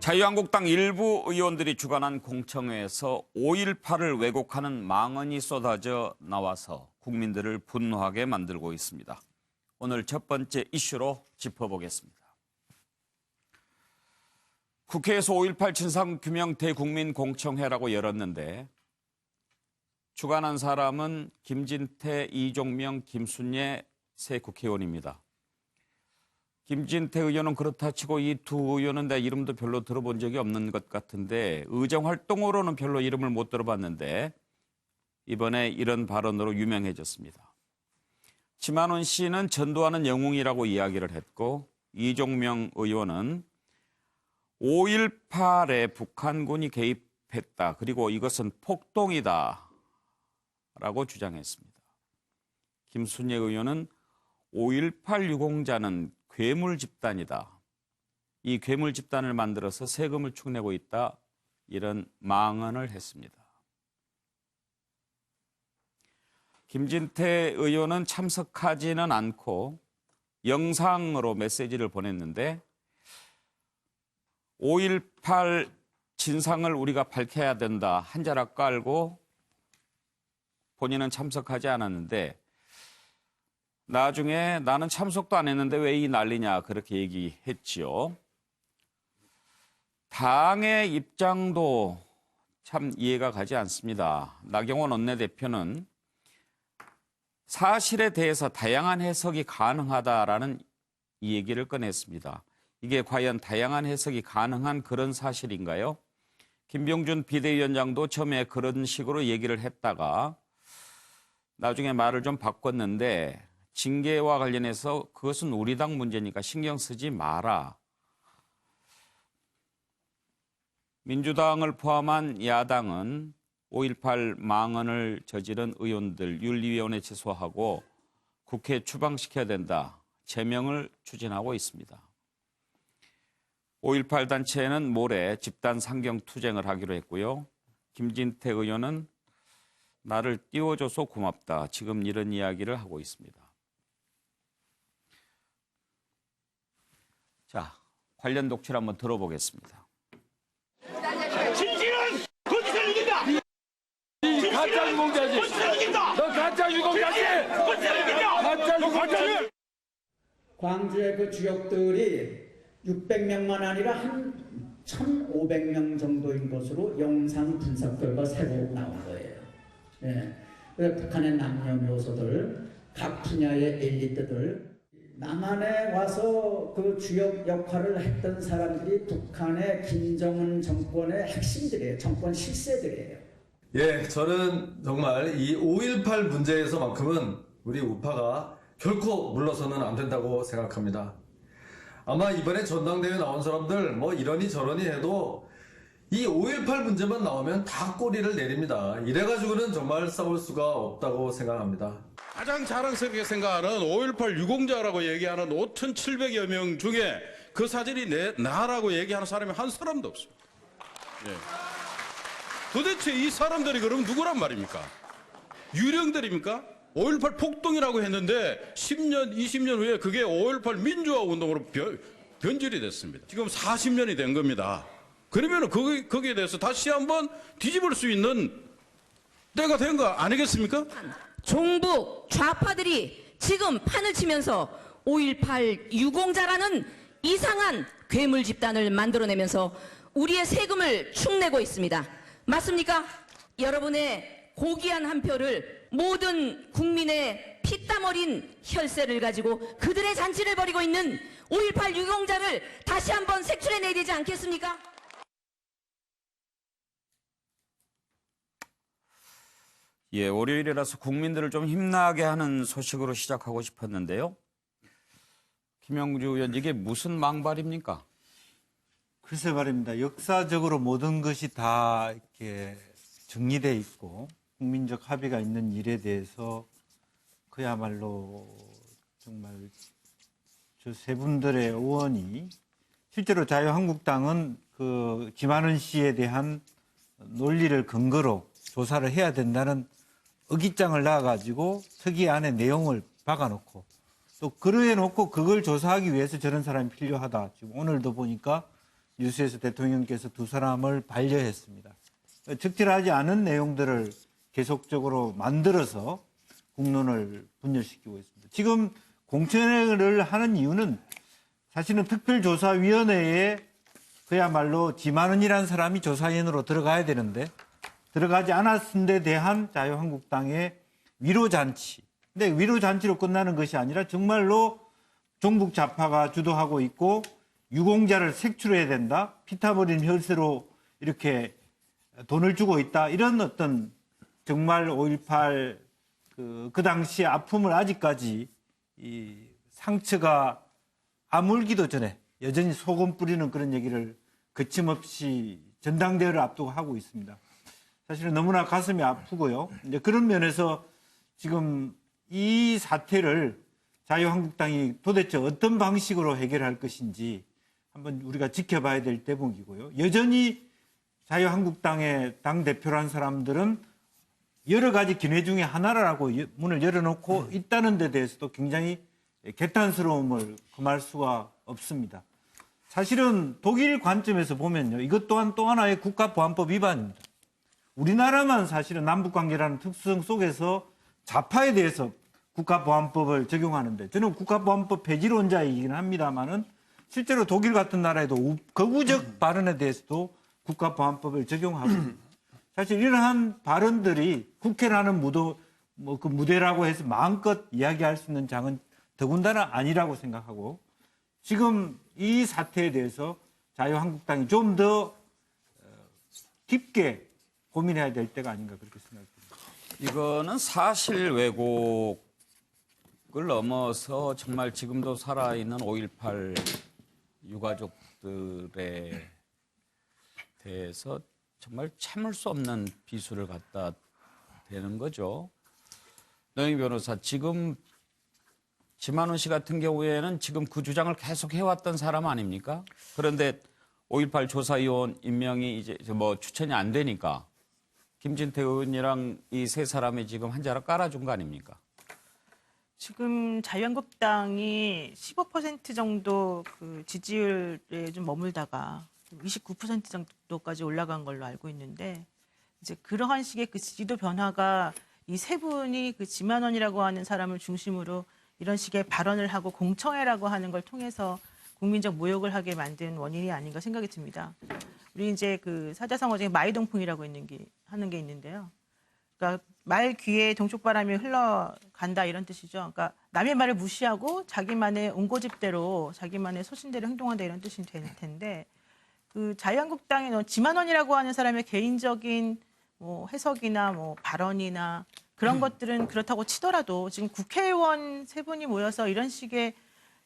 자유한국당 일부 의원들이 주관한 공청회에서 5.18을 왜곡하는 망언이 쏟아져 나와서 국민들을 분노하게 만들고 있습니다. 오늘 첫 번째 이슈로 짚어보겠습니다. 국회에서 5.18 진상규명 대국민공청회라고 열었는데 주관한 사람은 김진태, 이종명, 김순례 세 국회의원입니다. 김진태 의원은 그렇다 치고 이 두 의원은 내 이름도 별로 들어본 적이 없는 것 같은데 의정활동으로는 별로 이름을 못 들어봤는데 이번에 이런 발언으로 유명해졌습니다. 지만원 씨는 전두환은 영웅이라고 이야기를 했고 이종명 의원은 5.18에 북한군이 개입했다. 그리고 이것은 폭동이다 라고 주장했습니다. 김순례 의원은 5.18 유공자는 괴물 집단이다. 이 괴물 집단을 만들어서 세금을 축내고 있다. 이런 망언을 했습니다. 김진태 의원은 참석하지는 않고 영상으로 메시지를 보냈는데 5.18 진상을 우리가 밝혀야 된다. 한자락 깔고 본인은 참석하지 않았는데 나중에 나는 참석도 안 했는데 왜 이 난리냐 그렇게 얘기했지요. 당의 입장도 참 이해가 가지 않습니다. 나경원 원내대표는 사실에 대해서 다양한 해석이 가능하다라는 이 얘기를 꺼냈습니다. 이게 과연 다양한 해석이 가능한 그런 사실인가요? 김병준 비대위원장도 처음에 그런 식으로 얘기를 했다가 나중에 말을 좀 바꿨는데 징계와 관련해서 그것은 우리 당 문제니까 신경 쓰지 마라. 민주당을 포함한 야당은 5.18 망언을 저지른 의원들 윤리위원회 제소하고 국회에 추방시켜야 된다. 제명을 추진하고 있습니다. 5.18 단체는 모레 집단 상경 투쟁을 하기로 했고요. 김진태 의원은 나를 띄워줘서 고맙다. 지금 이런 이야기를 하고 있습니다. 자, 관련 독취를 한번 들어보겠습니다. 진실은 거짓을 이긴다. 이 가짜 유공자지. 너 가짜 유공자지. 거짓을 이긴다. 가짜 유공자지. 광주의 그 주역들이 600명만 아니라 한 1,500명 정도인 것으로 영상 분석 결과 새로 나온 거예요. 예. 그래서 북한의 남녀노소들, 각 분야의 엘리트들, 남한에 와서 그 주역 역할을 했던 사람들이 북한의 김정은 정권의 핵심들이에요. 정권 실세들이에요. 예, 저는 정말 이 5.18 문제에서만큼은 우리 우파가 결코 물러서는 안 된다고 생각합니다. 아마 이번에 전당대회 나온 사람들 뭐 이러니 저러니 해도 이 5.18 문제만 나오면 다 꼬리를 내립니다. 이래가지고는 정말 싸울 수가 없다고 생각합니다. 가장 자랑스럽게 생각하는 5.18 유공자라고 얘기하는 5,700여 명 중에 그 사진이 나라고 얘기하는 사람이 한 사람도 없습니다. 예. 도대체 이 사람들이 그럼 누구란 말입니까? 유령들입니까? 5.18 폭동이라고 했는데 10년, 20년 후에 그게 5.18 민주화 운동으로 변질이 됐습니다. 지금 40년이 된 겁니다. 그러면 거기에 대해서 다시 한번 뒤집을 수 있는 때가 된 거 아니겠습니까? 종북 좌파들이 지금 판을 치면서 5.18 유공자라는 이상한 괴물 집단을 만들어내면서 우리의 세금을 축내고 있습니다. 맞습니까? 여러분의 고귀한 한 표를 모든 국민의 피땀 어린 혈세를 가지고 그들의 잔치를 벌이고 있는 5.18 유공자를 다시 한번 색출해내야 되지 않겠습니까? 예, 월요일이라서 국민들을 좀 힘나게 하는 소식으로 시작하고 싶었는데요. 김영주 의원, 이게 무슨 망발입니까? 글쎄 말입니다. 역사적으로 모든 것이 다 이렇게 정리되어 있고 국민적 합의가 있는 일에 대해서 그야말로 정말 저 세 분들의 의원이 실제로 자유한국당은 그 김한원 씨에 대한 논리를 근거로 조사를 해야 된다는 의기장을 놔가지고 특위 안에 내용을 박아놓고 또 그래 놓고 그걸 조사하기 위해서 저런 사람이 필요하다. 지금 오늘도 보니까 뉴스에서 대통령께서 두 사람을 반려했습니다. 적절하지 않은 내용들을 계속적으로 만들어서 국론을 분열시키고 있습니다. 지금 공천을 하는 이유는 사실은 특별조사위원회에 그야말로 지만원이라는 사람이 조사위원으로 들어가야 되는데 들어가지 않았은 데 대한 자유한국당의 위로잔치. 근데 위로잔치로 끝나는 것이 아니라 정말로 종북 좌파가 주도하고 있고 유공자를 색출해야 된다. 피타버린 혈세로 이렇게 돈을 주고 있다. 이런 어떤 정말 5.18 그 당시의 아픔을 아직까지 이 상처가 아물기도 전에 여전히 소금 뿌리는 그런 얘기를 거침없이 전당대회를 앞두고 하고 있습니다. 사실은 너무나 가슴이 아프고요. 이제 그런 면에서 지금 이 사태를 자유한국당이 도대체 어떤 방식으로 해결할 것인지 한번 우리가 지켜봐야 될 대목이고요. 여전히 자유한국당의 당대표란 사람들은 여러 가지 기회 중에 하나라고 문을 열어놓고 있다는 데 대해서도 굉장히 개탄스러움을 금할 수가 없습니다. 사실은 독일 관점에서 보면요. 이것 또한 또 하나의 국가보안법 위반입니다. 우리나라만 사실은 남북관계라는 특성 속에서 좌파에 대해서 국가보안법을 적용하는데 저는 국가보안법 폐지론자이긴 합니다만은 실제로 독일 같은 나라에도 거구적 발언에 대해서도 국가보안법을 적용하고 있습니다. 사실 이러한 발언들이 국회라는 그 무대라고 해서 마음껏 이야기할 수 있는 장은 더군다나 아니라고 생각하고 지금 이 사태에 대해서 자유한국당이 좀 더 깊게 고민해야 될 때가 아닌가 그렇게 생각합니다. 이거는 사실 왜곡을 넘어서 정말 지금도 살아있는 5.18 유가족들에 대해서 정말 참을 수 없는 비수를 갖다 대는 거죠. 노영희 변호사, 지금 지만원 씨 같은 경우에는 지금 그 주장을 계속 해왔던 사람 아닙니까? 그런데 5.18 조사위원 임명이 이제 뭐 추천이 안 되니까 김진태 의원이랑 이 세 사람이 지금 한 자락 깔아준 거 아닙니까? 지금 자유한국당이 15% 정도 그 지지율에 좀 머물다가 29% 정도까지 올라간 걸로 알고 있는데 이제 그러한 식의 그 지지도 변화가 이 세 분이 그 지만원이라고 하는 사람을 중심으로 이런 식의 발언을 하고 공청회라고 하는 걸 통해서 국민적 모욕을 하게 만든 원인이 아닌가 생각이 듭니다. 우리 이제 그 사자성어 중에 마이동풍이라고 하는 게 있는데요. 그러니까 말 귀에 동쪽바람이 흘러간다 이런 뜻이죠. 그러니까 남의 말을 무시하고 자기만의 온고집대로 자기만의 소신대로 행동한다 이런 뜻이 될 텐데 그 자유한국당의 지만원이라고 하는 사람의 개인적인 뭐 해석이나 뭐 발언이나 그런 것들은 그렇다고 치더라도 지금 국회의원 세 분이 모여서 이런 식의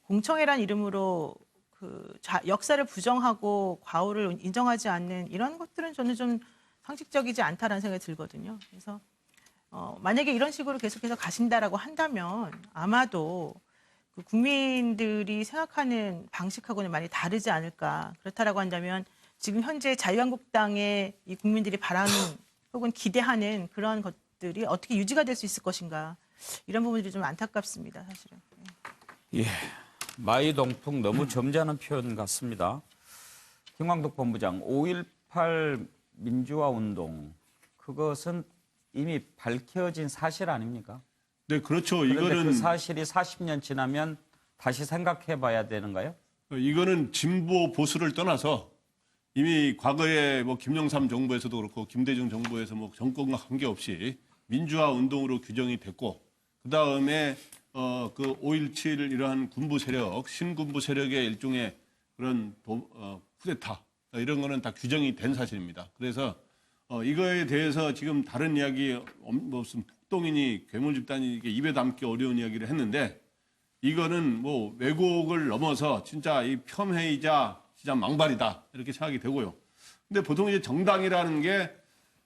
공청회란 이름으로 그 역사를 부정하고 과오를 인정하지 않는 이런 것들은 저는 좀 상식적이지 않다라는 생각이 들거든요. 그래서 만약에 이런 식으로 계속해서 가신다라고 한다면 아마도 그 국민들이 생각하는 방식하고는 많이 다르지 않을까. 그렇다라고 한다면 지금 현재 자유한국당의 이 국민들이 바라는 혹은 기대하는 그런 것들이 어떻게 유지가 될 수 있을 것인가. 이런 부분들이 좀 안타깝습니다, 사실은. 예, 마이동풍 너무 점잖은 표현 같습니다. 김광덕 본부장, 5.18 민주화운동, 그것은 이미 밝혀진 사실 아닙니까? 네, 그렇죠. 그런데 이거는 그 사실이 40년 지나면 다시 생각해 봐야 되는가요? 이거는 진보 보수를 떠나서 이미 과거에 뭐 김영삼 정부에서도 그렇고 김대중 정부에서 뭐 정권과 관계없이 민주화 운동으로 규정이 됐고 그다음에 그 5.17 이러한 군부 세력, 신군부 세력의 일종의 그런 쿠데타 이런 거는 다 규정이 된 사실입니다. 그래서 이거에 대해서 지금 다른 이야기 무슨 폭동이니 괴물 집단이 이게 입에 담기 어려운 이야기를 했는데 이거는 뭐 왜곡을 넘어서 진짜 이 폄훼이자 진짜 망발이다 이렇게 생각이 되고요. 근데 보통 이제 정당이라는 게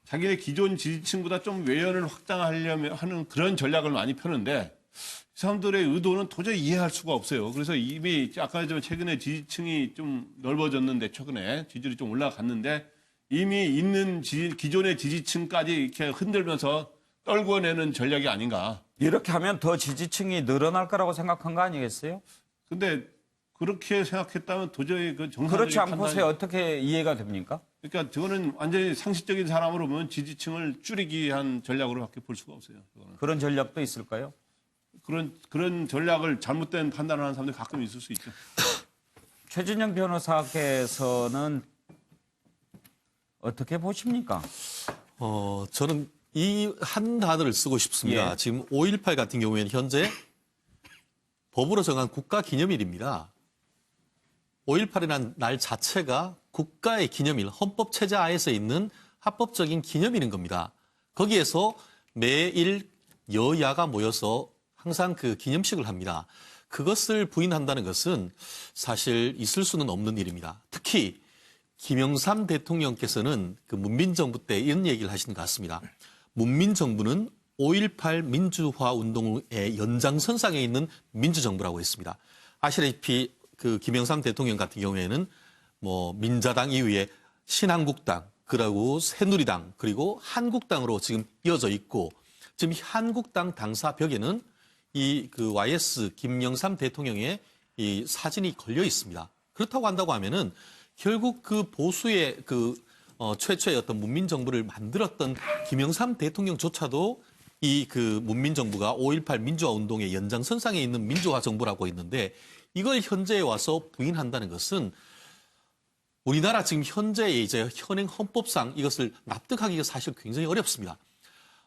자기의 기존 지지층보다 좀 외연을 확장하려면 하는 그런 전략을 많이 펴는데 이 사람들의 의도는 도저히 이해할 수가 없어요. 그래서 이미 아까 좀 최근에 지지층이 좀 넓어졌는데 최근에 지지율이 좀 올라갔는데 이미 있는 기존의 지지층까지 이렇게 흔들면서 떨궈내는 전략이 아닌가. 이렇게 하면 더 지지층이 늘어날 거라고 생각한 거 아니겠어요? 근데 그렇게 생각했다면 도저히 그 정상적인 그렇지 않고서 판단이 어떻게 이해가 됩니까? 그러니까 저거는 완전히 상식적인 사람으로 보면 지지층을 줄이기 위한 전략으로밖에 볼 수가 없어요. 저거는. 그런 전략도 있을까요? 그런 전략을 잘못된 판단을 하는 사람들이 가끔 있을 수 있죠. 최진영 변호사께서는 어떻게 보십니까? 저는 이 한 단어를 쓰고 싶습니다. 예. 지금 5.18 같은 경우에는 현재 법으로 정한 국가 기념일입니다. 5.18이라는 날 자체가 국가의 기념일, 헌법 체제 하에서 있는 합법적인 기념일인 겁니다. 거기에서 매일 여야가 모여서 항상 그 기념식을 합니다. 그것을 부인한다는 것은 사실 있을 수는 없는 일입니다. 특히 김영삼 대통령께서는 그 문민정부 때 이런 얘기를 하시는 것 같습니다. 문민정부는 5.18 민주화 운동의 연장선상에 있는 민주정부라고 했습니다. 아시다시피 그 김영삼 대통령 같은 경우에는 뭐 민자당 이후에 신한국당, 그리고 새누리당, 그리고 한국당으로 지금 이어져 있고 지금 한국당 당사 벽에는 이 그 YS 김영삼 대통령의 이 사진이 걸려 있습니다. 그렇다고 한다고 하면은 결국 그 보수의 최초의 어떤 문민정부를 만들었던 김영삼 대통령조차도 이 그 문민정부가 5.18 민주화 운동의 연장선상에 있는 민주화 정부라고 했는데 이걸 현재에 와서 부인한다는 것은 우리나라 지금 현재의 이제 현행 헌법상 이것을 납득하기가 사실 굉장히 어렵습니다.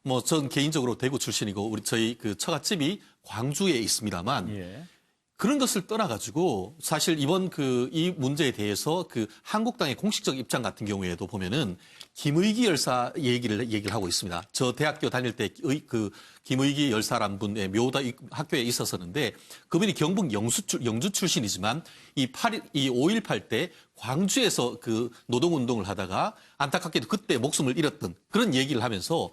뭐 전 개인적으로 대구 출신이고 저희 그 처갓집이 광주에 있습니다만 예. 그런 것을 떠나가지고 사실 이번 이 문제에 대해서 그 한국당의 공식적 입장 같은 경우에도 보면은 김의기 열사 얘기를 하고 있습니다. 저 대학교 다닐 때 그 김의기 열사란 분의 묘다 학교에 있었었는데 그분이 경북 영주 출신이지만 이 5.18 때 광주에서 그 노동운동을 하다가 안타깝게도 그때 목숨을 잃었던 그런 얘기를 하면서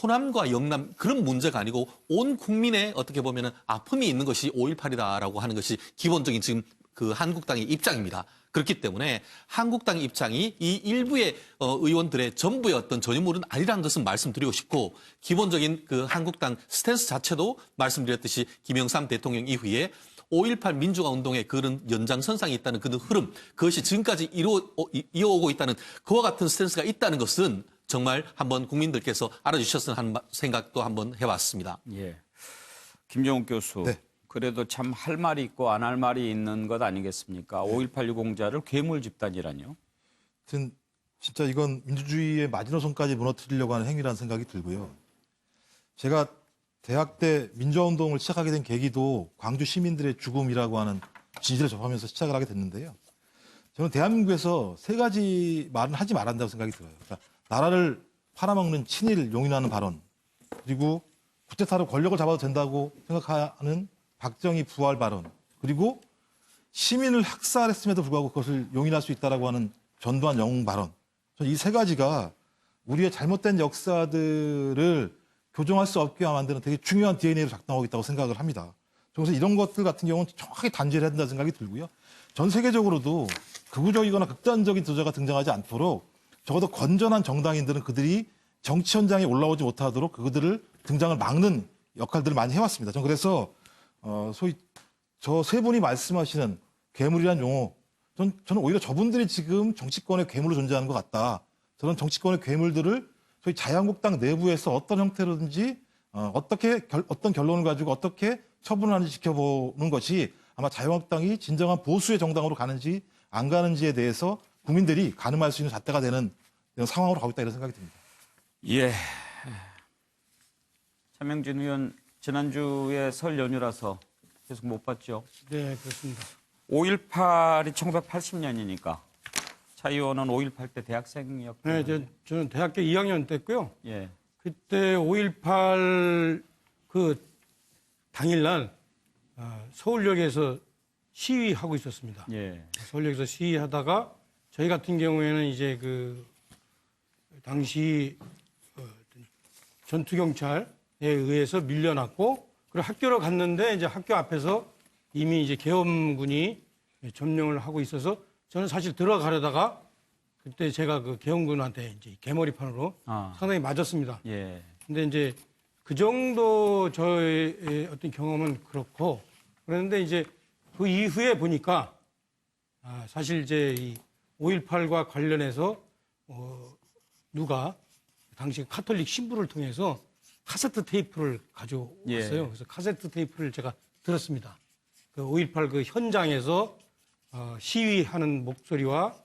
호남과 영남 그런 문제가 아니고 온 국민의 어떻게 보면은 아픔이 있는 것이 5.18이다라고 하는 것이 기본적인 지금 그 한국당의 입장입니다. 그렇기 때문에 한국당 입장이 이 일부의 의원들의 전부의 어떤 전유물은 아니라는 것은 말씀드리고 싶고 기본적인 그 한국당 스탠스 자체도 말씀드렸듯이 김영삼 대통령 이후에 5.18 민주화 운동의 그런 연장선상에 있다는 그런 흐름 그것이 지금까지 이어오고 있다는 그와 같은 스탠스가 있다는 것은 정말 한번 국민들께서 알아주셨으면 하는 생각도 한번 해봤습니다. 예. 김정욱 교수. 네. 그래도 참 할 말이 있고 안 할 말이 있는 것 아니겠습니까? 5.18 유공자를 괴물 집단이라뇨? 하여튼 진짜 이건 민주주의의 마지노선까지 무너뜨리려고 하는 행위라는 생각이 들고요. 제가 대학 때 민주화운동을 시작하게 된 계기도 광주 시민들의 죽음이라고 하는 진실을 접하면서 시작을 하게 됐는데요. 저는 대한민국에서 세 가지 말은 하지 말아야 한다고 생각이 들어요. 그러니까 나라를 팔아먹는 친일 용인하는 발언, 그리고 쿠데타로 권력을 잡아도 된다고 생각하는 박정희 부활 발언, 그리고 시민을 학살했음에도 불구하고 그것을 용인할 수 있다라고 하는 전두환 영웅 발언. 이 세 가지가 우리의 잘못된 역사들을 교정할 수 없게 만드는 되게 중요한 DNA로 작동하고 있다고 생각을 합니다. 그래서 이런 것들 같은 경우는 정확하게 단죄를 해야 된다는 생각이 들고요. 전 세계적으로도 극우적이거나 극단적인 주자가 등장하지 않도록 적어도 건전한 정당인들은 그들이 정치 현장에 올라오지 못하도록 그들을 등장을 막는 역할들을 많이 해왔습니다. 저는 그래서 소위 저 세 분이 말씀하시는 괴물이라는 용어, 저는 오히려 저분들이 지금 정치권의 괴물로 존재하는 것 같다. 저는 정치권의 괴물들을 소위 자유한국당 내부에서 어떤 형태로든지 어떤 결론을 가지고 어떻게 처분을 하는지 지켜보는 것이 아마 자유한국당이 진정한 보수의 정당으로 가는지 안 가는지에 대해서 국민들이 가늠할 수 있는 잣대가 되는 이런 상황으로 가고 있다 이런 생각이 듭니다. 예. 차명진 의원 지난주에 설 연휴라서 계속 못 봤죠? 네, 그렇습니다. 5.18이 1980년이니까 차 의원은 5.18 때 대학생이었고. 네, 저는 대학교 2학년 때고요. 예. 그때 5.18 그 당일날 서울역에서 시위하고 있었습니다. 예. 서울역에서 시위하다가 저희 같은 경우에는 이제 그 당시 전투경찰에 의해서 밀려났고 그리고 학교로 갔는데 이제 학교 앞에서 이미 이제 계엄군이 점령을 하고 있어서 저는 사실 들어가려다가 그때 제가 그 계엄군한테 이제 개머리판으로 상당히 맞았습니다. 예. 근데 이제 그 정도 저의 어떤 경험은 그렇고 그런데 이제 그 이후에 보니까 사실 이제 이 5.18과 관련해서 누가 당시 카톨릭 신부를 통해서 카세트 테이프를 가져왔어요. 예. 그래서 카세트 테이프를 제가 들었습니다. 그 5.18 그 현장에서 시위하는 목소리와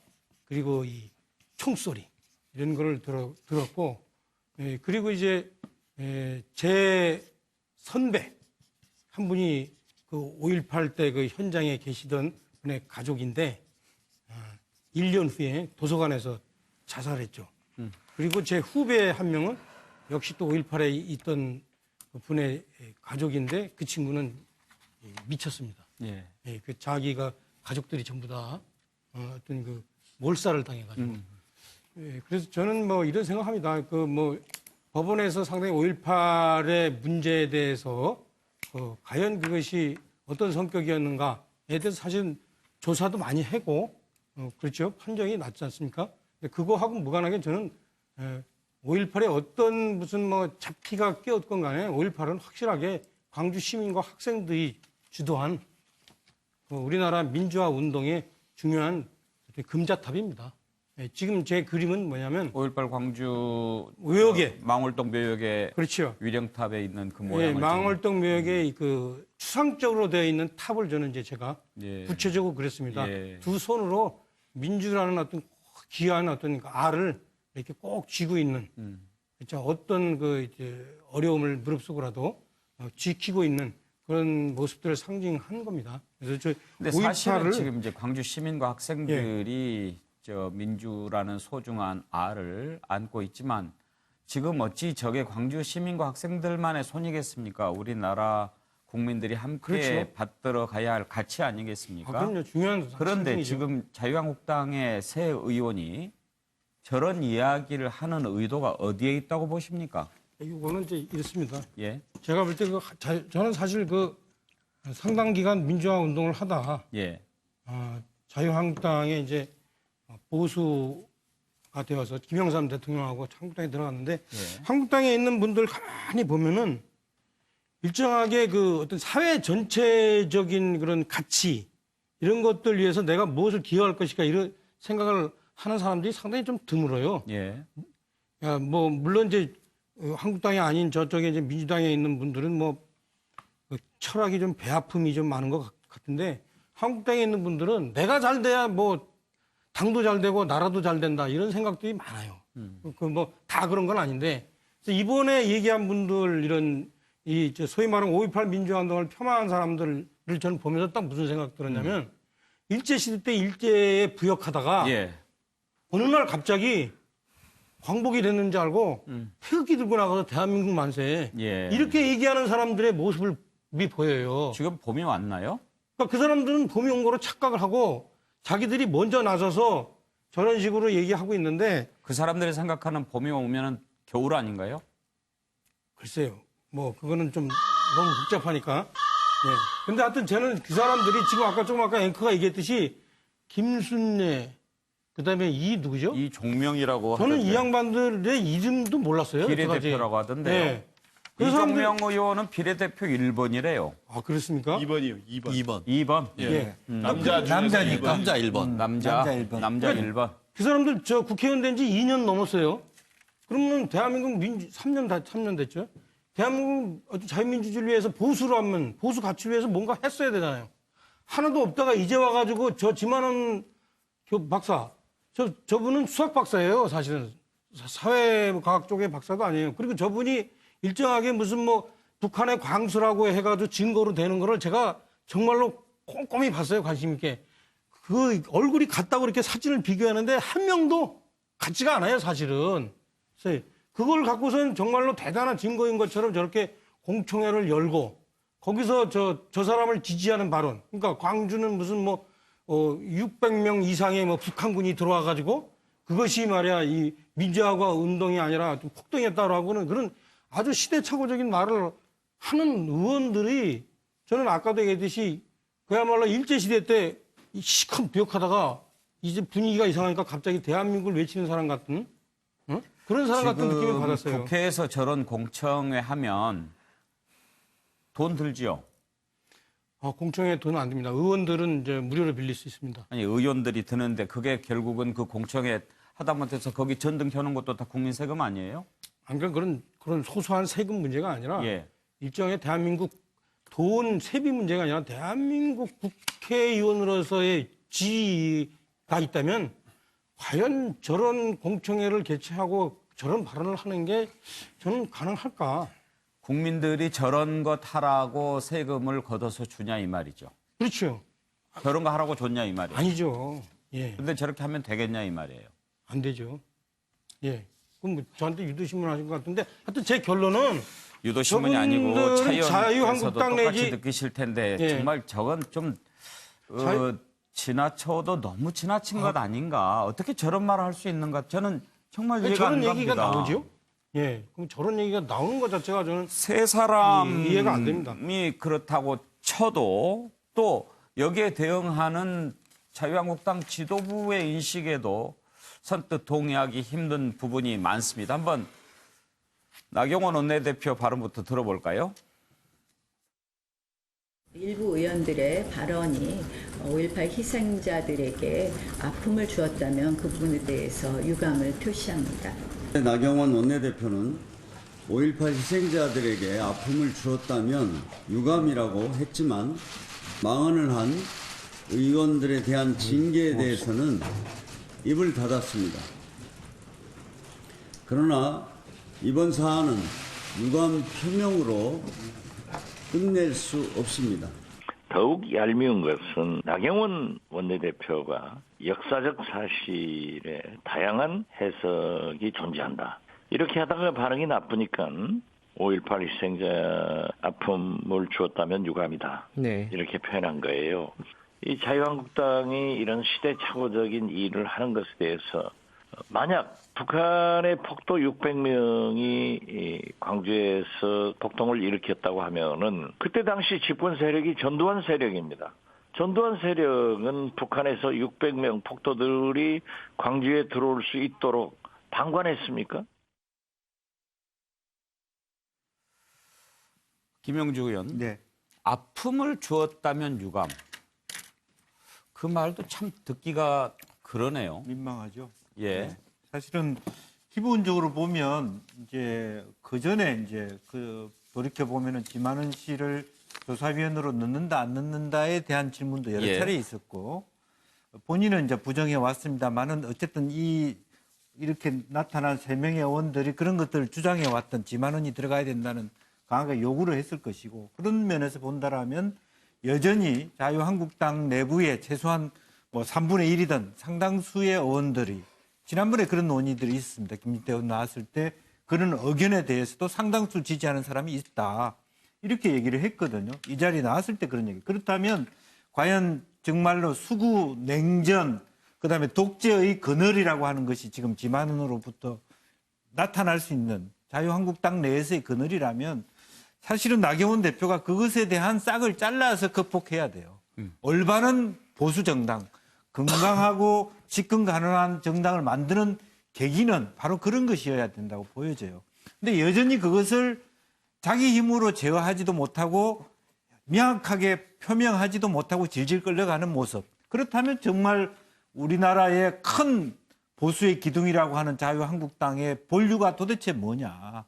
그리고 이 총소리 이런 거를 들었고, 그리고 이제 제 선배 한 분이 그 5.18 때 그 현장에 계시던 분의 가족인데 1년 후에 도서관에서 자살했죠. 그리고 제 후배 한 명은 역시 또 5.18에 있던 그 분의 가족인데 그 친구는 미쳤습니다. 예. 그 자기가 가족들이 전부 다 어떤 그 몰살을 당해가지고. 그래서 저는 뭐 이런 생각합니다. 그 뭐 법원에서 상당히 5.18의 문제에 대해서 과연 그것이 어떤 성격이었는가에 대해서 사실 조사도 많이 하고 그렇죠. 판정이 났지 않습니까? 근데 그거하고 무관하게 저는 5.18에 어떤 무슨 뭐 잡티가 끼었건 간에 5.18은 확실하게 광주 시민과 학생들이 주도한 우리나라 민주화 운동의 중요한 금자탑입니다. 지금 제 그림은 뭐냐면 5.18 광주 묘역에 망월동 묘역에 그렇죠. 위령탑에 있는 그 예, 모양을 망월동 묘역에 그 추상적으로 되어 있는 탑을 저는 이제 제가 예. 구체적으로 그렸습니다. 예. 두 손으로 민주라는 어떤 귀한 어떤 그 알을 이렇게 꼭 쥐고 있는 그렇죠. 어떤 그 이제 어려움을 무릅쓰고라도 지키고 있는 그런 모습들을 상징한 겁니다. 그래서 저 근데 5.18을 사실은 지금 이제 광주 시민과 학생들이 저 민주라는 소중한 알을 안고 있지만 지금 어찌 저게 광주 시민과 학생들만의 손이겠습니까? 우리나라 국민들이 함께 그렇죠. 받들어 가야 할 가치 아니겠습니까? 그럼요. 중요한 그런데 상징이죠. 지금 자유한국당의 새 의원이 저런 이야기를 하는 의도가 어디에 있다고 보십니까? 이거는 이제 이렇습니다. 예. 제가 볼 때 저는 사실 그 상당 기간 민주화 운동을 하다 예. 자유한국당에 이제 보수가 되어서 김영삼 대통령하고 한국당에 들어갔는데 한국당에 있는 분들 가만히 보면은 일정하게 그 어떤 사회 전체적인 그런 가치 이런 것들 위해서 내가 무엇을 기여할 것인가 이런 생각을 하는 사람들이 상당히 좀 드물어요. 예. 뭐 물론 이제 한국당이 아닌 저쪽에 이제 민주당에 있는 분들은 뭐 철학이 좀 배아픔이 좀 많은 것 같은데 한국당에 있는 분들은 내가 잘 돼야 뭐 당도 잘 되고 나라도 잘 된다 이런 생각들이 많아요. 그 뭐 다 그런 건 아닌데 그래서 이번에 얘기한 분들 이런 이 소위 말하는 5.18 민주화 운동을 폄하한 사람들을 저는 보면서 딱 무슨 생각 들었냐면 일제 시대 때 일제에 부역하다가 예. 어느 날 갑자기 광복이 됐는지 알고 태극기 들고 나가서 대한민국 만세 예. 이렇게 얘기하는 사람들의 모습을 보여요. 지금 봄이 왔나요? 그러니까 그 사람들은 봄이 온 거로 착각을 하고 자기들이 먼저 나서서 저런 식으로 얘기하고 있는데 그 사람들이 생각하는 봄이 오면은 겨울 아닌가요? 글쎄요. 뭐 그거는 좀 너무 복잡하니까. 네. 근데 하여튼 저는 그 사람들이 지금 아까 앵커가 얘기했듯이 김순례 그다음에 이 누구죠? 이종명이라고 저는 하던데. 이 양반들의 이름도 몰랐어요. 비례대표라고 하던데요. 네. 그 이종명 의원은 비례대표 1번이래요. 아 그렇습니까? 2번이요. 2번. 2번. 예. 남자 중에서 남자니까. 남자 1번. 남자 남자 1번. 남자 1번. 그 사람들 저 국회의원 된 지 2년 넘었어요. 그러면 대한민국 3년 됐죠. 대한민국 어떤 자유민주주의를 위해서 보수를 하면 보수 가치를 위해서 뭔가 했어야 되잖아요. 하나도 없다가 이제 와가지고 저 지만한 박사, 저분은 수학 박사예요. 사실은 사회과학 쪽의 박사도 아니에요. 그리고 저분이 일정하게 무슨 뭐 북한의 광수라고 해가지고 증거로 되는 거를 제가 정말로 꼼꼼히 봤어요. 관심 있게. 그 얼굴이 같다고 이렇게 사진을 비교하는데 한 명도 같지가 않아요. 사실은. 그래서 그걸 갖고선 정말로 대단한 증거인 것처럼 저렇게 공청회를 열고 거기서 저 사람을 지지하는 발언. 그러니까 광주는 무슨 뭐 600명 이상의 뭐 북한군이 들어와 가지고 그것이 말이야 이 민주화가 운동이 아니라 좀 폭동이었다고 하고는 그런 아주 시대착오적인 말을 하는 의원들이 저는 아까도 얘기했듯이 그야말로 일제시대 때 시큰 비역하다가 이제 분위기가 이상하니까 갑자기 대한민국을 외치는 사람 같은 그런 사람 같은 느낌을 받았어요. 국회에서 저런 공청회 하면 돈 들지요? 공청회 돈은 안 됩니다. 의원들은 이제 무료로 빌릴 수 있습니다. 아니 의원들이 드는데 그게 결국은 그 공청회 하다못해서 거기 전등 켜는 것도 다 국민 세금 아니에요? 안 그러니까 그런 소소한 세금 문제가 아니라 예. 일종의 대한민국 돈 세비 문제가 아니라 대한민국 국회의원으로서의 지위가 있다면 과연 저런 공청회를 개최하고 저런 발언을 하는 게 저는 가능할까? 국민들이 저런 것 하라고 세금을 걷어서 주냐 이 말이죠. 그렇죠. 저런 거 하라고 줬냐 이 말이에요. 아니죠. 예. 근데 저렇게 하면 되겠냐 이 말이에요. 안 되죠. 예. 그럼 뭐 저한테 유도신문 하신 것 같은데 하여튼 제 결론은 유도신문이 아니고 저분들은 차의원께서도 자유한국당 똑같이 내지 느끼실 텐데 예. 정말 저건 좀 지나쳐도 너무 지나친 것 아닌가. 어떻게 저런 말을 할 수 있는가. 저는 정말 이해가 안 저런 갑니다. 얘기가 나오죠? 예. 그럼 저런 얘기가 나오는 것 자체가 저는 세 사람이 이해가 안 됩니다. 그렇다고 쳐도 또 여기에 대응하는 자유한국당 지도부의 인식에도 선뜻 동의하기 힘든 부분이 많습니다. 한번 나경원 원내대표 발언부터 들어볼까요? 일부 의원들의 발언이 5.18 희생자들에게 아픔을 주었다면 그 부분에 대해서 유감을 표시합니다. 나경원 원내대표는 5.18 희생자들에게 아픔을 주었다면 유감이라고 했지만 망언을 한 의원들에 대한 징계에 대해서는 입을 닫았습니다. 그러나 이번 사안은 유감 표명으로 끝낼 수 없습니다. 더욱 얄미운 것은 나경원 원내대표가 역사적 사실에 다양한 해석이 존재한다. 이렇게 하다가 반응이 나쁘니까 5.18 희생자 아픔을 주었다면 유감이다. 네. 이렇게 표현한 거예요. 이 자유한국당이 이런 시대착오적인 일을 하는 것에 대해서 만약 북한의 폭도 600명이 광주에서 폭동을 일으켰다고 하면은 그때 당시 집권 세력이 전두환 세력입니다. 전두환 세력은 북한에서 600명 폭도들이 광주에 들어올 수 있도록 방관했습니까? 김영주 의원. 네. 아픔을 주었다면 유감. 그 말도 참 듣기가 그러네요. 민망하죠. 예. 네. 사실은 기본적으로 보면 이제 그 전에 이제 돌이켜 보면은 김한은 씨를 조사위원으로 넣는다 안 넣는다에 대한 질문도 여러 차례 있었고 본인은 이제 부정해 왔습니다만은 어쨌든 이렇게 나타난 3명의 의원들이 그런 것들을 주장해 왔던 김한은이 들어가야 된다는 강하게 요구를 했을 것이고 그런 면에서 본다라면 여전히 자유한국당 내부에 최소한 뭐 3분의 1이든 상당수의 의원들이 지난번에 그런 논의들이 있었습니다. 김진태 의원 나왔을 때 그런 의견에 대해서도 상당수 지지하는 사람이 있다. 이렇게 얘기를 했거든요. 이 자리에 나왔을 때 그런 얘기. 그렇다면 과연 정말로 수구, 냉전, 그다음에 독재의 그늘이라고 하는 것이 지금 김한은으로부터 나타날 수 있는 자유한국당 내에서의 그늘이라면 사실은 나경원 대표가 그것에 대한 싹을 잘라서 극복해야 돼요. 올바른 보수 정당, 건강하고 집권 가능한 정당을 만드는 계기는 바로 그런 것이어야 된다고 보여져요. 근데 여전히 그것을 자기 힘으로 제어하지도 못하고 명확하게 표명하지도 못하고 질질 끌려가는 모습. 그렇다면 정말 우리나라의 큰 보수의 기둥이라고 하는 자유한국당의 본류가 도대체 뭐냐,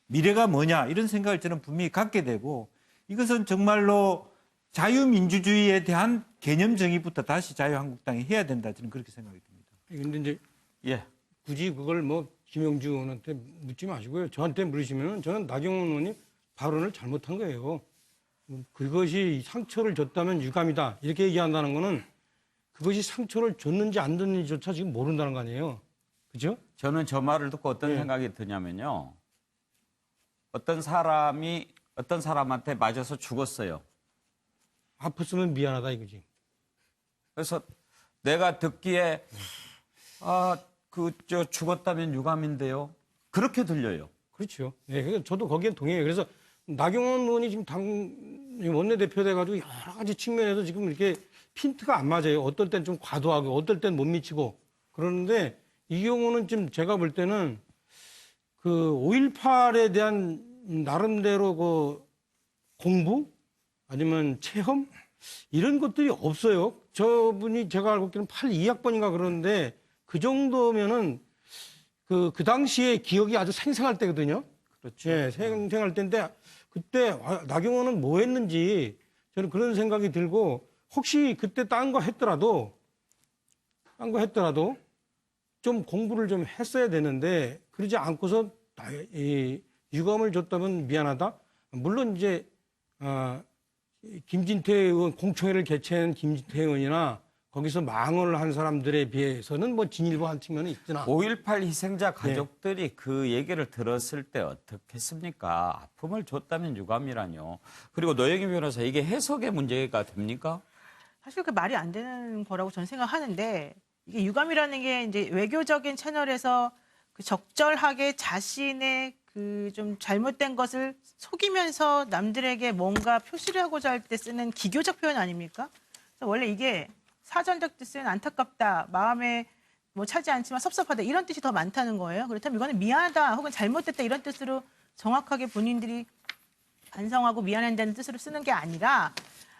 미래가 뭐냐 이런 생각을 저는 분명히 갖게 되고 이것은 정말로 자유민주주의에 대한 개념 정의부터 다시 자유한국당이 해야 된다. 저는 그렇게 생각이 듭니다. 그런데 이제 예. 굳이 그걸 뭐 김영주 의원한테 묻지 마시고요. 저한테 물으시면 저는 나경원 의원이 발언을 잘못한 거예요. 그것이 상처를 줬다면 유감이다. 이렇게 얘기한다는 거는 그것이 상처를 줬는지 안 줬는지조차 지금 모른다는 거 아니에요. 그죠? 저는 저 말을 듣고 어떤 생각이 드냐면요. 어떤 사람이 어떤 사람한테 맞아서 죽었어요. 아팠으면 미안하다 이거지. 그래서 내가 듣기에 죽었다면 유감인데요. 그렇게 들려요. 그렇죠. 네, 그래서 저도 거기에 동의해요. 그래서 나경원 의원이 지금 원내대표 돼가지고 여러 가지 측면에서 지금 이렇게 핀트가 안 맞아요. 어떨 땐 좀 과도하고, 어떨 땐 못 미치고 그러는데 이 경우는 지금 제가 볼 때는 그 5.18에 대한 나름대로 그 공부 아니면 체험 이런 것들이 없어요. 저분이 제가 알고 있기는 82학번인가 그러는데 그 정도면은 그 당시에 기억이 아주 생생할 때거든요. 그렇죠. 예, 생생할 때인데 그때 나경원은 뭐 했는지 저는 그런 생각이 들고 혹시 그때 딴 거 했더라도 좀 공부를 좀 했어야 되는데 그러지 않고서 유감을 줬다면 미안하다. 물론 이제 김진태 의원 공청회를 개최한 김진태 의원이나 거기서 망언을 한 사람들에 비해서는 뭐 진일보한 측면은 있으나 5.18 희생자 가족들이 그 얘기를 들었을 때 어떻겠습니까? 아픔을 줬다면 유감이라뇨. 그리고 노영희 변호사 이게 해석의 문제가 됩니까? 사실 그 말이 안 되는 거라고 저는 생각하는데 이게 유감이라는 게 이제 외교적인 채널에서 그 적절하게 자신의 그 좀 잘못된 것을 속이면서 남들에게 뭔가 표시를 하고자 할 때 쓰는 기교적 표현 아닙니까? 그래서 원래 이게 사전적 뜻은 안타깝다, 마음에 뭐 차지 않지만 섭섭하다 이런 뜻이 더 많다는 거예요. 그렇다면 이거는 미안하다 혹은 잘못됐다 이런 뜻으로 정확하게 본인들이 반성하고 미안한다는 뜻으로 쓰는 게 아니라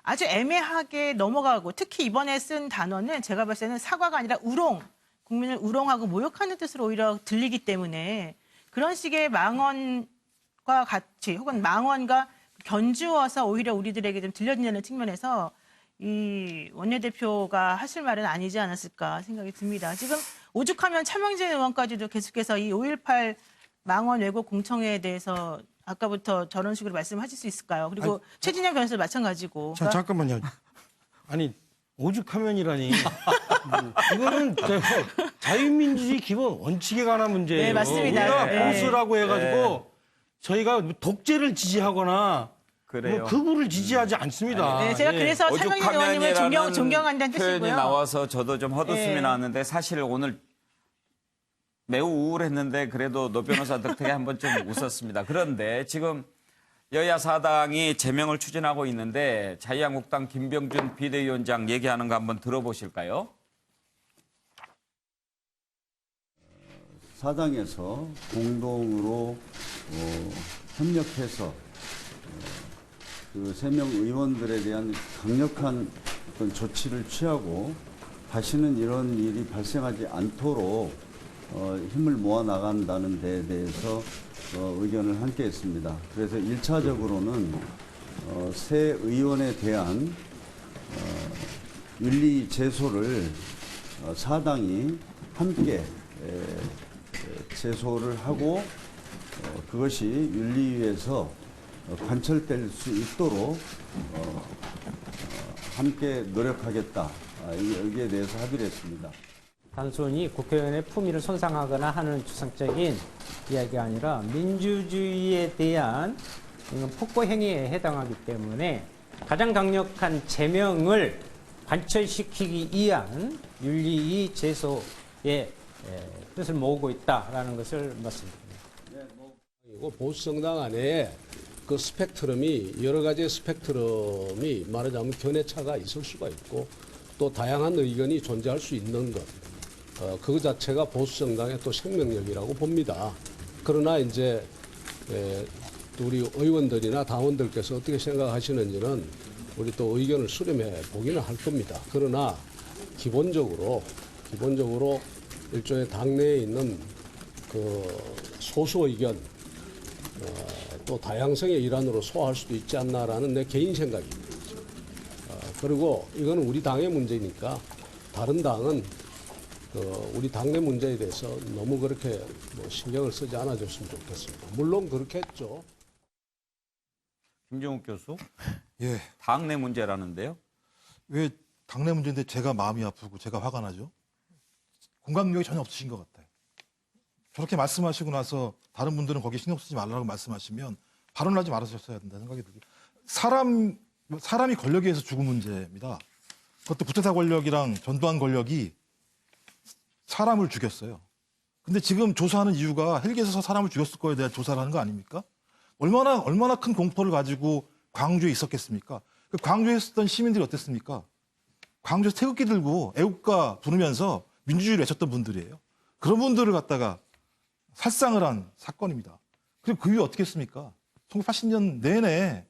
아주 애매하게 넘어가고 특히 이번에 쓴 단어는 제가 봤을 때는 사과가 아니라 우롱, 국민을 우롱하고 모욕하는 뜻으로 오히려 들리기 때문에 그런 식의 망언과 같이 혹은 망언과 견주어서 오히려 우리들에게 좀 들려지는 측면에서 이 원내대표가 하실 말은 아니지 않았을까 생각이 듭니다. 지금 오죽하면 차명진 의원까지도 계속해서 이 5.18 망언 왜곡 공청회에 대해서 아까부터 저런 식으로 말씀하실 수 있을까요? 그리고 최진영 변호사도 마찬가지고. 자, 잠깐만요. 아니 오죽하면이라니. 이거는 자유민주주의 기본 원칙에 관한 문제예요. 네, 맞습니다. 우리가 네. 보수라고 해가지고 저희가 독재를 지지하거나 그래요. 뭐 극우를 지지하지 않습니다. 네, 제가 그래서 차명진 의원님을 오죽하면이라는 존경한다는 표현이 뜻이고요. 나와서 저도 좀 헛웃음이 네. 나왔는데 사실 오늘 매우 우울했는데 그래도 노 변호사 덕택에 한번 좀 웃었습니다. 그런데 지금 여야 사당이 제명을 추진하고 있는데 자유한국당 김병준 비대위원장 얘기하는 거 한번 들어보실까요? 사당에서 공동으로 협력해서 그 3명 의원들에 대한 강력한 어떤 조치를 취하고 다시는 이런 일이 발생하지 않도록 힘을 모아 나간다는 데에 대해서 의견을 함께 했습니다. 그래서 1차적으로는 새 의원에 대한 윤리 제소를 사당이 함께 제소를 하고 그것이 윤리위에서 관철될 수 있도록 함께 노력하겠다. 여기에 대해서 합의를 했습니다. 단순히 국회의원의 품위를 손상하거나 하는 추상적인 이야기가 아니라 민주주의에 대한 폭거 행위에 해당하기 때문에 가장 강력한 제명을 관철시키기 위한 윤리위 제소의 뜻을 모으고 있다라는 것을 말씀드립니다. 보수 정당 안에 그 스펙트럼이 여러 가지 스펙트럼이 말하자면 견해차가 있을 수가 있고 또 다양한 의견이 존재할 수 있는 것. 그 자체가 보수 정당의 또 생명력이라고 봅니다. 그러나 이제 우리 의원들이나 당원들께서 어떻게 생각하시는지는 우리 또 의견을 수렴해 보기는 할 겁니다. 그러나 기본적으로 일종의 당내에 있는 그 소수 의견 또 다양성의 일환으로 소화할 수도 있지 않나라는 내 개인 생각입니다. 그리고 이거는 우리 당의 문제니까 다른 당은 우리 당내 문제에 대해서 너무 그렇게 신경을 쓰지 않아줬으면 좋겠습니다. 물론 그렇게 했죠. 김정욱 교수, 예. 당내 문제라는데요. 왜 당내 문제인데 제가 마음이 아프고 제가 화가 나죠? 공감력이 전혀 없으신 것 같아요. 저렇게 말씀하시고 나서 다른 분들은 거기에 신경 쓰지 말라고 말씀하시면 발언하지 말으셨어야 된다는 생각이 들어요. 사람이 권력에 의해서 죽은 문제입니다. 그것도 구태타 권력이랑 전두환 권력이 사람을 죽였어요. 근데 지금 조사하는 이유가 헬기에서 사람을 죽였을 거에 대한 조사를 하는 거 아닙니까? 얼마나 큰 공포를 가지고 광주에 있었겠습니까? 그 광주에 있었던 시민들이 어땠습니까? 광주에서 태극기 들고 애국가 부르면서 민주주의를 외쳤던 분들이에요. 그런 분들을 갖다가 살상을 한 사건입니다. 그리고 그 이후 어떻게 했습니까? 1980년 내내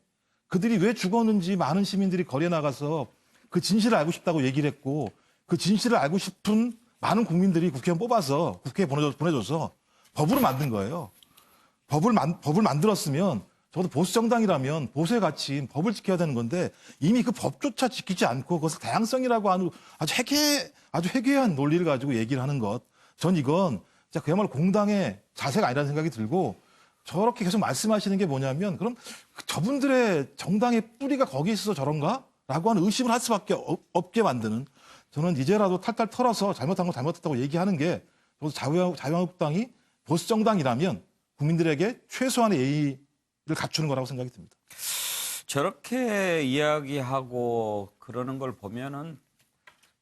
그들이 왜 죽었는지 많은 시민들이 거리에 나가서 그 진실을 알고 싶다고 얘기를 했고 그 진실을 알고 싶은 많은 국민들이 국회의원 뽑아서 국회에 보내줘서 법으로 만든 거예요. 법을 만들었으면 적어도 보수 정당이라면 보수의 가치인 법을 지켜야 되는 건데 이미 그 법조차 지키지 않고 그것을 다양성이라고 하는 아주 회개한 논리를 가지고 얘기를 하는 것. 전 이건 진짜 그야말로 공당의 자세가 아니라는 생각이 들고 저렇게 계속 말씀하시는 게 뭐냐면 그럼 저분들의 정당의 뿌리가 거기에 있어서 저런가? 라고 하는 의심을 할 수밖에 없게 만드는 저는 이제라도 탈탈 털어서 잘못한 거 잘못했다고 얘기하는 게 자유한국당이 보수 정당이라면 국민들에게 최소한의 예의를 갖추는 거라고 생각이 듭니다. 저렇게 이야기하고 그러는 걸 보면은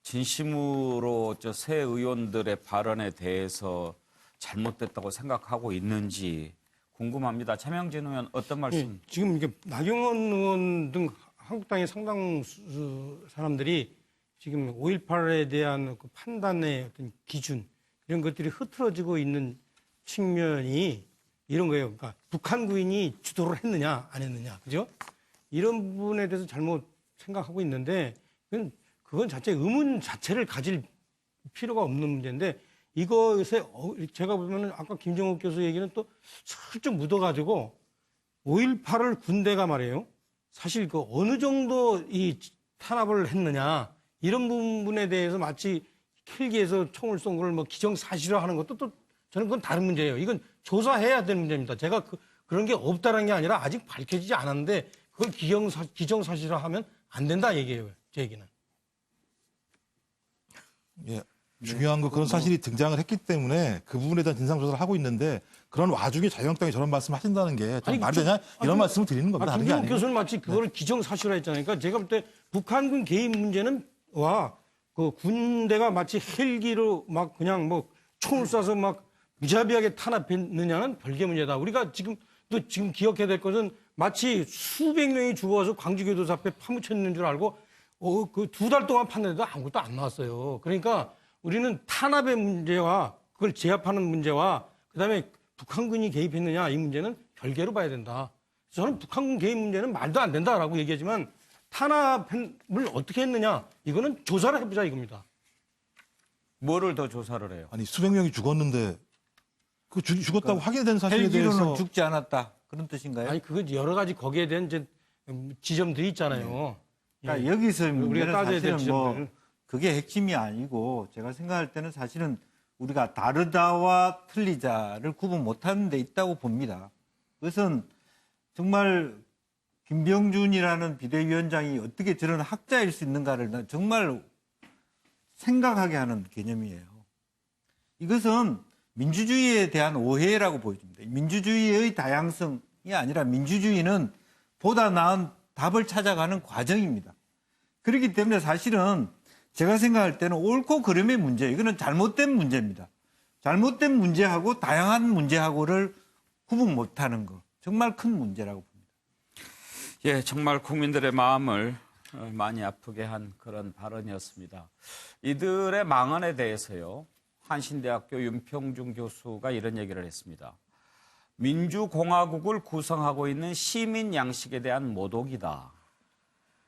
진심으로 저 새 의원들의 발언에 대해서 잘못됐다고 생각하고 있는지 궁금합니다. 차명진 의원 어떤 말씀? 지금 이게 나경원 의원 등 한국당의 상당수 사람들이 지금 5.18에 대한 그 판단의 어떤 기준 이런 것들이 흐트러지고 있는 측면이 이런 거예요. 그러니까 북한군이 주도를 했느냐 안 했느냐, 그죠? 이런 부분에 대해서 잘못 생각하고 있는데 그건 자체 의문 자체를 가질 필요가 없는 문제인데 이것에 제가 보면은 아까 김정욱 교수 얘기는 또 슬쩍 묻어가지고 5.18을 군대가 말이에요. 사실 그 어느 정도 이 탄압을 했느냐 이런 부분에 대해서 마치 헬기에서 총을 쏜 걸 뭐 기정사실화하는 것도 또 저는 그건 다른 문제예요. 이건 조사해야 되는 문제입니다. 제가 그런 게 없다는 게 아니라 아직 밝혀지지 않았는데 그걸 기정사실화하면 안 된다 얘기예요. 제 얘기는. 예. 중요한 건 그런 사실이 등장을 했기 때문에 그 부분에 대한 진상조사를 하고 있는데 그런 와중에 자유한국당이 저런 말씀을 하신다는 게 말이 되냐 이런 말씀을 드리는 겁니다. 다른 게 김정욱 아니에요. 교수는 마치 그거를 기정사실화했잖아요. 그러니까 제가 볼 때 북한군 개입 문제는 그 군대가 마치 헬기로 막 그냥 뭐 총을 쏴서 막 무자비하게 탄압했느냐는 별개 문제다. 우리가 지금 기억해야 될 것은 마치 수백 명이 죽어서 광주교도소 앞에 파묻혔는 줄 알고 그 2달 동안 판단해도 아무것도 안 나왔어요. 그러니까 우리는 탄압의 문제와 그걸 제압하는 문제와 그다음에 북한군이 개입했느냐 이 문제는 별개로 봐야 된다. 저는 북한군 개입 문제는 말도 안 된다라고 얘기하지만 탄압을 어떻게 했느냐 이거는 조사를 해보자 이겁니다. 뭐를 더 조사를 해요? 아니 수백 명이 죽었는데 그 죽었다고 확인된 사실에 헬기로는 대해서 죽지 않았다 그런 뜻인가요? 아니 그건 여러 가지 거기에 대한 이제 지점들이 있잖아요. 그러니까 여기서 우리가 문제는 따져야 될 사실은 뭐 지점들. 그게 핵심이 아니고 제가 생각할 때는 사실은 우리가 다르다와 틀리자를 구분 못하는 데 있다고 봅니다. 그것은 정말 김병준이라는 비대위원장이 어떻게 저런 학자일 수 있는가를 정말 생각하게 하는 개념이에요. 이것은 민주주의에 대한 오해라고 보여집니다. 민주주의의 다양성이 아니라 민주주의는 보다 나은 답을 찾아가는 과정입니다. 그렇기 때문에 사실은 제가 생각할 때는 옳고 그름의 문제, 이거는 잘못된 문제입니다. 잘못된 문제하고 다양한 문제하고를 구분 못하는 거, 정말 큰 문제라고 봅니다. 예, 정말 국민들의 마음을 많이 아프게 한 그런 발언이었습니다. 이들의 망언에 대해서요, 한신대학교 윤평중 교수가 이런 얘기를 했습니다. 민주공화국을 구성하고 있는 시민 양식에 대한 모독이다.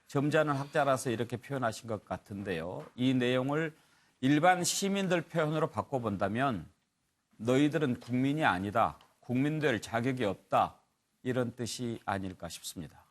점잖은 학자라서 이렇게 표현하신 것 같은데요. 이 내용을 일반 시민들 표현으로 바꿔본다면 너희들은 국민이 아니다. 국민 될 자격이 없다. 이런 뜻이 아닐까 싶습니다.